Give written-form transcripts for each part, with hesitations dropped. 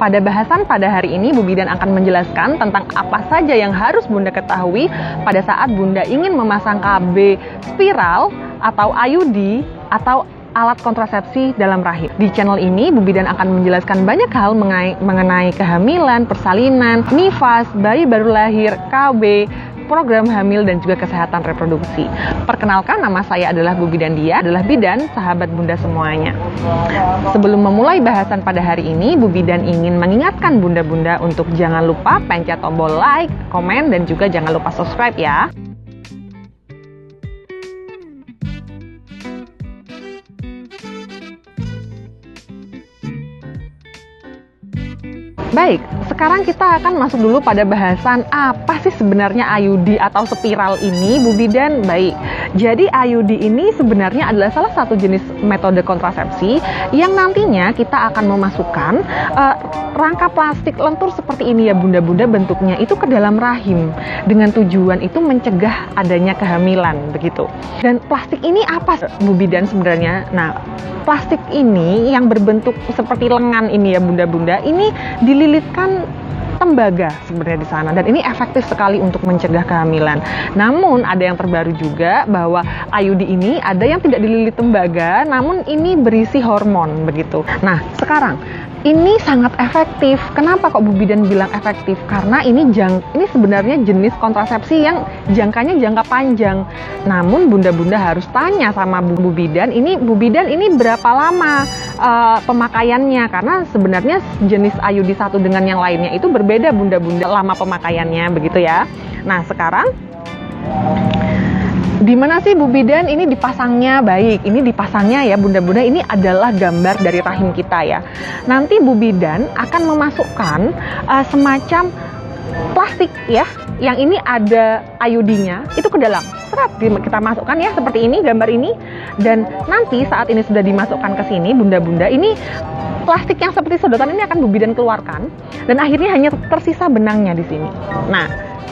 Pada bahasan pada hari ini, Bu Bidan akan menjelaskan tentang apa saja yang harus Bunda ketahui pada saat Bunda ingin memasang KB spiral atau IUD atau alat kontrasepsi dalam rahim. Di channel ini, Bu Bidan akan menjelaskan banyak hal mengenai kehamilan, persalinan, nifas, bayi baru lahir, KB, program hamil, dan juga kesehatan reproduksi. Perkenalkan, nama saya adalah Bu Bidan Dia, adalah bidan, sahabat Bunda semuanya. Sebelum memulai bahasan pada hari ini, Bu Bidan ingin mengingatkan Bunda-Bunda untuk jangan lupa pencet tombol like, komen, dan juga jangan lupa subscribe ya. Baik, sekarang kita akan masuk dulu pada bahasan apa sih sebenarnya IUD atau spiral ini, Bu Bidan. Baik, jadi IUD ini sebenarnya adalah salah satu jenis metode kontrasepsi yang nantinya kita akan memasukkan rangka plastik lentur seperti ini ya Bunda-Bunda, bentuknya itu ke dalam rahim dengan tujuan itu mencegah adanya kehamilan begitu. Dan plastik ini apa Bu Bidan sebenarnya? Nah, plastik ini yang berbentuk seperti lengan ini ya Bunda-Bunda, ini dililitkan tembaga sebenarnya di sana, dan ini efektif sekali untuk mencegah kehamilan. Namun ada yang terbaru juga bahwa IUD ini ada yang tidak dililit tembaga, namun ini berisi hormon begitu. Nah, sekarang ini sangat efektif. Kenapa kok Bu Bidan bilang efektif? Karena ini sebenarnya jenis kontrasepsi yang jangkanya jangka panjang. Namun Bunda-Bunda harus tanya sama Bu Bidan, Bu Bidan ini berapa lama pemakaiannya? Karena sebenarnya jenis IUD satu dengan yang lainnya itu berbeda Bunda-Bunda lama pemakaiannya begitu ya. Nah, sekarang di mana sih Bu Bidan ini dipasangnya? Baik, ini dipasangnya ya Bunda-Bunda, ini adalah gambar dari rahim kita ya. Nanti Bu Bidan akan memasukkan semacam plastik ya, yang ini ada IUD-nya itu ke dalam. Kita masukkan ya seperti ini gambar ini, dan nanti saat ini sudah dimasukkan ke sini Bunda-Bunda, ini plastik yang seperti sedotan ini akan Bu Bidan keluarkan, dan akhirnya hanya tersisa benangnya di sini. Nah,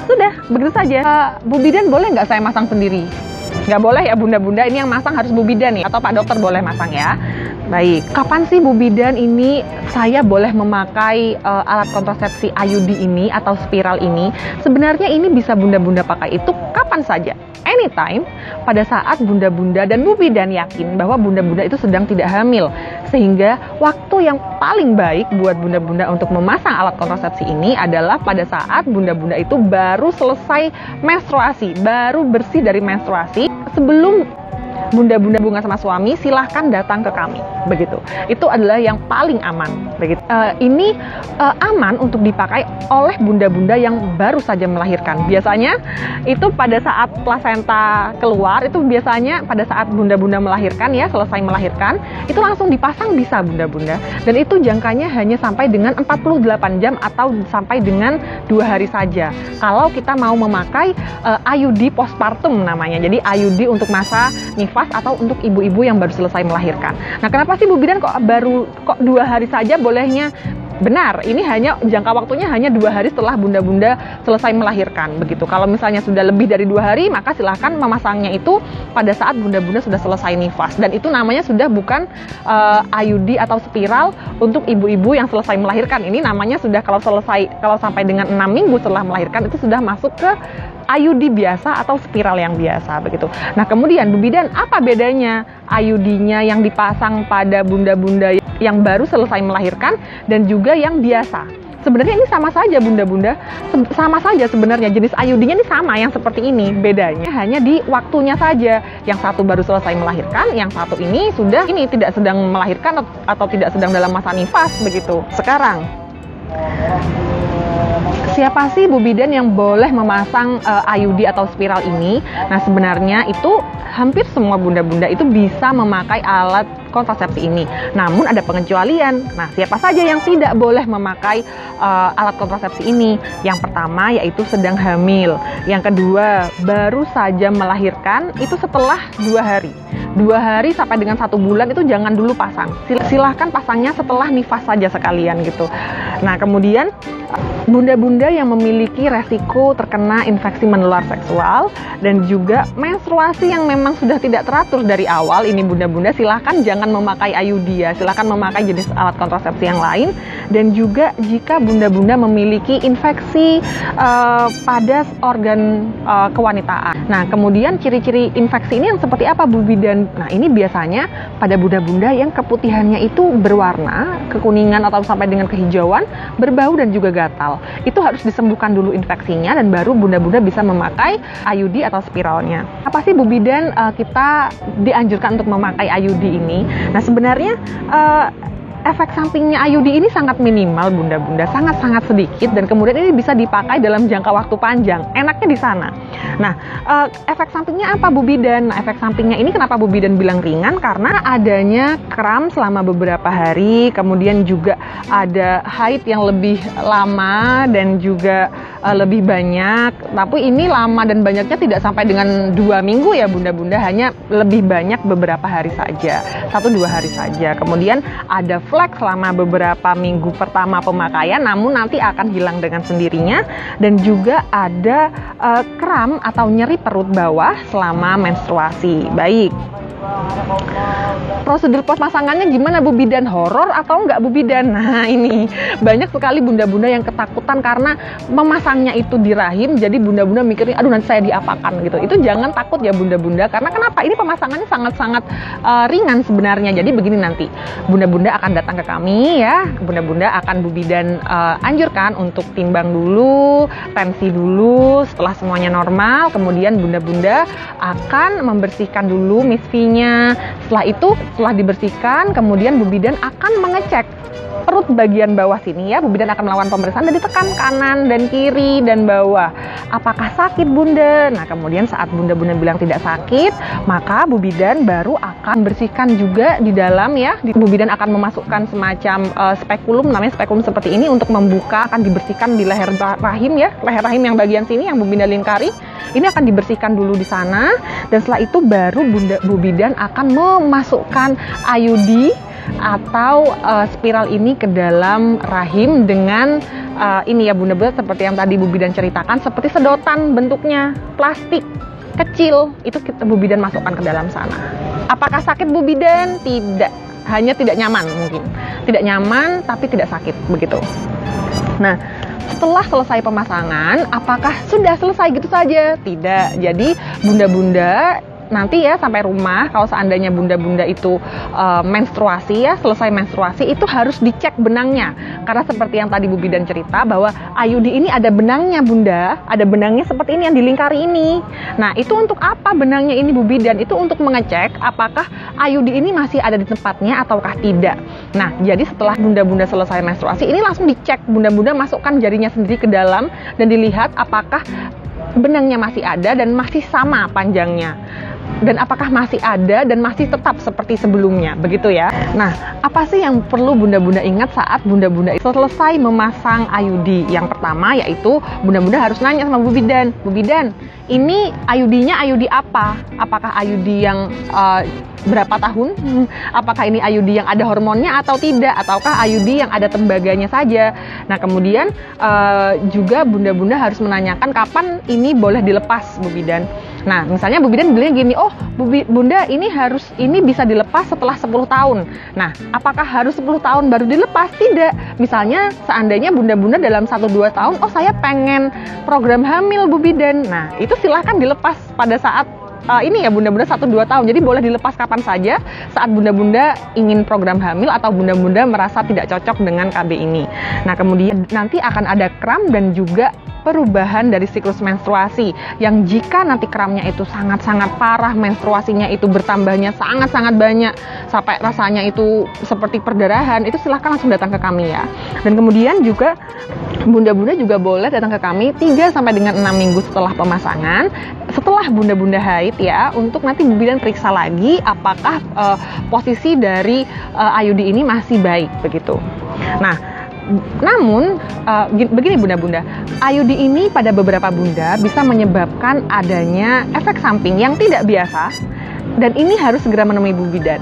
sudah, begitu saja. Bu Bidan boleh nggak saya masang sendiri? Nggak boleh ya Bunda-Bunda, ini yang masang harus Bu Bidan nih, atau Pak Dokter boleh masang ya. Baik, kapan sih Bu Bidan ini saya boleh memakai alat kontrasepsi IUD ini atau spiral ini? Sebenarnya ini bisa Bunda-Bunda pakai itu kapan saja, anytime, pada saat Bunda-Bunda dan Bu Bidan yakin bahwa Bunda-Bunda itu sedang tidak hamil. Sehingga waktu yang paling baik buat Bunda-Bunda untuk memasang alat kontrasepsi ini adalah pada saat Bunda-Bunda itu baru selesai menstruasi, baru bersih dari menstruasi. Sebelum Bunda-Bunda bunga sama suami, silahkan datang ke kami, begitu. Itu adalah yang paling aman, begitu. Ini aman untuk dipakai oleh Bunda-Bunda yang baru saja melahirkan. Biasanya itu pada saat plasenta keluar, itu biasanya pada saat Bunda-Bunda melahirkan ya, selesai melahirkan, itu langsung dipasang bisa Bunda-Bunda. Dan itu jangkanya hanya sampai dengan 48 jam atau sampai dengan 2 hari saja. Kalau kita mau memakai IUD postpartum namanya, jadi IUD untuk masa nifas atau untuk ibu-ibu yang baru selesai melahirkan. Nah, kenapa sih Bu Bidan kok 2 hari saja bolehnya? Benar, ini hanya jangka waktunya hanya 2 hari setelah Bunda-Bunda selesai melahirkan begitu. Kalau misalnya sudah lebih dari 2 hari, maka silahkan memasangnya itu pada saat Bunda-Bunda sudah selesai nifas, dan itu namanya sudah bukan IUD atau spiral untuk ibu-ibu yang selesai melahirkan. Ini namanya sudah kalau sampai dengan 6 minggu setelah melahirkan, itu sudah masuk ke IUD biasa atau spiral yang biasa begitu. Nah, kemudian Bu Bidan, apa bedanya IUD-nya yang dipasang pada Bunda-Bunda yang baru selesai melahirkan dan juga yang biasa? Sebenarnya ini sama saja Bunda-Bunda, sama saja sebenarnya, jenis IUD-nya ini sama yang seperti ini. Bedanya hanya di waktunya saja. Yang satu baru selesai melahirkan, yang satu ini tidak sedang melahirkan atau tidak sedang dalam masa nifas begitu. Sekarang, siapa sih Bu Bidan yang boleh memasang IUD atau spiral ini? Nah, sebenarnya itu hampir semua Bunda-Bunda itu bisa memakai alat kontrasepsi ini. Namun ada pengecualian. Nah, siapa saja yang tidak boleh memakai alat kontrasepsi ini? Yang pertama yaitu sedang hamil. Yang kedua, baru saja melahirkan, itu setelah 2 hari. 2 hari sampai dengan 1 bulan itu jangan dulu pasang. Silahkan pasangnya setelah nifas saja sekalian gitu. Nah, kemudian Bunda-bunda yang memiliki resiko terkena infeksi menular seksual dan juga menstruasi yang memang sudah tidak teratur dari awal, ini bunda-bunda silahkan jangan memakai IUD ya, silahkan memakai jenis alat kontrasepsi yang lain. dan juga jika bunda-bunda memiliki infeksi pada organ kewanitaan. Nah, kemudian ciri-ciri infeksi ini yang seperti apa Bu Bidan? Nah, ini biasanya pada bunda-bunda yang keputihannya itu berwarna kekuningan atau sampai dengan kehijauan, berbau dan juga gatal. Itu harus disembuhkan dulu infeksinya dan baru bunda-bunda bisa memakai IUD atau spiralnya. Apa sih Bu Bidan kita dianjurkan untuk memakai IUD ini? Nah, sebenarnya efek sampingnya IUD ini sangat minimal bunda-bunda, sangat-sangat sedikit, dan kemudian ini bisa dipakai dalam jangka waktu panjang. Enaknya di sana. Nah, efek sampingnya apa Bu Bidan? Nah, efek sampingnya ini kenapa Bu Bidan bilang ringan? Karena adanya kram selama beberapa hari, kemudian juga ada haid yang lebih lama dan juga lebih banyak. Tapi ini lama dan banyaknya tidak sampai dengan 2 minggu ya bunda-bunda, hanya lebih banyak beberapa hari saja, 1-2 hari saja. Kemudian ada flek selama beberapa minggu pertama pemakaian, namun nanti akan hilang dengan sendirinya, dan juga ada kram atau nyeri perut bawah selama menstruasi. Baik. Prosedur pemasangannya gimana Bu Bidan? Horor atau enggak Bu Bidan? Nah, ini banyak sekali bunda-bunda yang ketakutan karena memasangnya itu di rahim, jadi bunda-bunda mikirnya aduh nanti saya diapakan gitu. Itu jangan takut ya bunda-bunda, karena kenapa? Ini pemasangannya sangat-sangat ringan sebenarnya. Jadi begini, nanti bunda-bunda akan datang ke kami ya. Bunda-bunda akan Bu Bidan anjurkan untuk timbang dulu, tensi dulu. Setelah semuanya normal, kemudian bunda-bunda akan membersihkan dulu misfinya. Setelah itu, setelah dibersihkan, kemudian Bu Bidan akan mengecek perut bagian bawah sini ya. Bu Bidan akan melakukan pemeriksaan dan ditekan kanan dan kiri dan bawah. Apakah sakit bunda? Nah, kemudian saat bunda-bunda bilang tidak sakit, maka Bu Bidan baru akan bersihkan juga di dalam ya. Bu Bidan akan memasukkan semacam spekulum, namanya spekulum seperti ini untuk membuka, akan dibersihkan di leher rahim ya. Leher rahim yang bagian sini yang Bu Bidan lingkari. Ini akan dibersihkan dulu di sana, dan setelah itu baru Bu Bidan akan memasukkan IUD atau spiral ini ke dalam rahim dengan ini ya bunda-bunda, seperti yang tadi Bu Bidan ceritakan, seperti sedotan bentuknya, plastik kecil, itu Bu Bidan masukkan ke dalam sana. Apakah sakit Bu Bidan? Tidak, hanya tidak nyaman mungkin. Tidak nyaman tapi tidak sakit, begitu. Nah, setelah selesai pemasangan, apakah sudah selesai gitu saja? Tidak. Jadi bunda-bunda nanti ya sampai rumah, kalau seandainya bunda-bunda itu menstruasi ya, selesai menstruasi itu harus dicek benangnya. Karena seperti yang tadi Bu Bidan cerita bahwa IUD ini ada benangnya bunda, ada benangnya seperti ini yang dilingkari ini. Nah, itu untuk apa benangnya ini Bu Bidan? Itu untuk mengecek apakah IUD ini masih ada di tempatnya ataukah tidak. Nah, jadi setelah bunda-bunda selesai menstruasi, ini langsung dicek, bunda-bunda masukkan jarinya sendiri ke dalam dan dilihat apakah benangnya masih ada dan masih sama panjangnya, dan apakah masih ada dan masih tetap seperti sebelumnya, begitu ya. Nah, apa sih yang perlu bunda-bunda ingat saat bunda-bunda selesai memasang IUD? Yang pertama yaitu bunda-bunda harus nanya sama Bu Bidan, Bu Bidan, ini IUD-nya IUD apa? Apakah IUD yang berapa tahun? Apakah ini IUD yang ada hormonnya atau tidak? Ataukah IUD yang ada tembaganya saja? Nah, kemudian juga bunda-bunda harus menanyakan kapan ini boleh dilepas Bu Bidan. Nah, misalnya Bu Bidan bilangnya gini, oh bunda ini bisa dilepas setelah 10 tahun. Nah, apakah harus 10 tahun baru dilepas? Tidak. Misalnya seandainya bunda-bunda dalam 1-2 tahun, oh saya pengen program hamil Bu Bidan. Nah, itu silahkan dilepas pada saat ini ya bunda-bunda 1-2 tahun. Jadi boleh dilepas kapan saja saat bunda-bunda ingin program hamil atau bunda-bunda merasa tidak cocok dengan KB ini. Nah, kemudian nanti akan ada kram dan juga perubahan dari siklus menstruasi, yang jika nanti kramnya itu sangat-sangat parah, menstruasinya itu bertambahnya sangat-sangat banyak sampai rasanya itu seperti perdarahan, itu silahkan langsung datang ke kami ya. Dan kemudian juga bunda-bunda juga boleh datang ke kami 3 sampai dengan 6 minggu setelah pemasangan, setelah bunda-bunda haid ya, untuk nanti Bu Bidan periksa lagi apakah posisi dari IUD ini masih baik, begitu. Nah, namun begini bunda-bunda, IUD ini pada beberapa bunda bisa menyebabkan adanya efek samping yang tidak biasa, dan ini harus segera menemui Bu Bidan.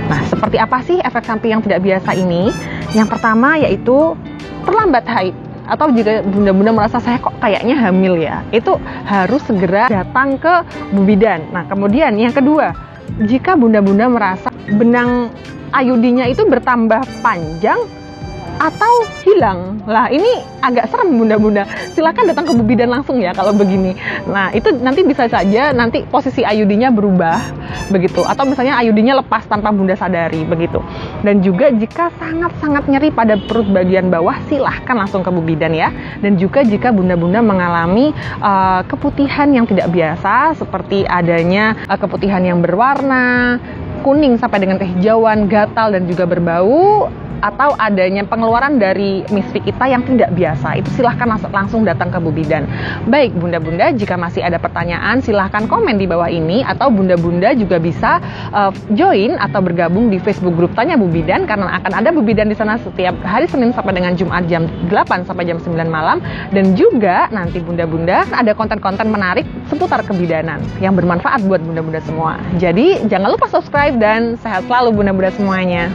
Nah, seperti apa sih efek samping yang tidak biasa ini? Yang pertama yaitu terlambat haid, atau jika bunda-bunda merasa saya kok kayaknya hamil ya, itu harus segera datang ke Bu Bidan. Nah, kemudian yang kedua, jika bunda-bunda merasa benang IUD-nya itu bertambah panjang atau hilang. Lah ini agak serem bunda-bunda. Silakan datang ke Bu Bidan langsung ya kalau begini. Nah itu nanti bisa saja nanti posisi IUD-nya berubah begitu, atau misalnya IUD-nya lepas tanpa bunda sadari begitu. Dan juga jika sangat-sangat nyeri pada perut bagian bawah, silahkan langsung ke Bu Bidan ya. Dan juga jika bunda-bunda mengalami keputihan yang tidak biasa, seperti adanya keputihan yang berwarna kuning sampai dengan kehijauan, gatal dan juga berbau, atau adanya pengeluaran dari misfi kita yang tidak biasa, itu silahkan langsung datang ke Bu Bidan. Baik bunda-bunda, jika masih ada pertanyaan silahkan komen di bawah ini, atau bunda-bunda juga bisa join atau bergabung di Facebook grup Tanya Bu Bidan, karena akan ada Bu Bidan di sana setiap hari Senin sampai dengan Jumat jam 8 sampai jam 9 malam. Dan juga nanti bunda-bunda ada konten-konten menarik seputar kebidanan yang bermanfaat buat bunda-bunda semua. Jadi jangan lupa subscribe dan sehat selalu bunda-bunda semuanya.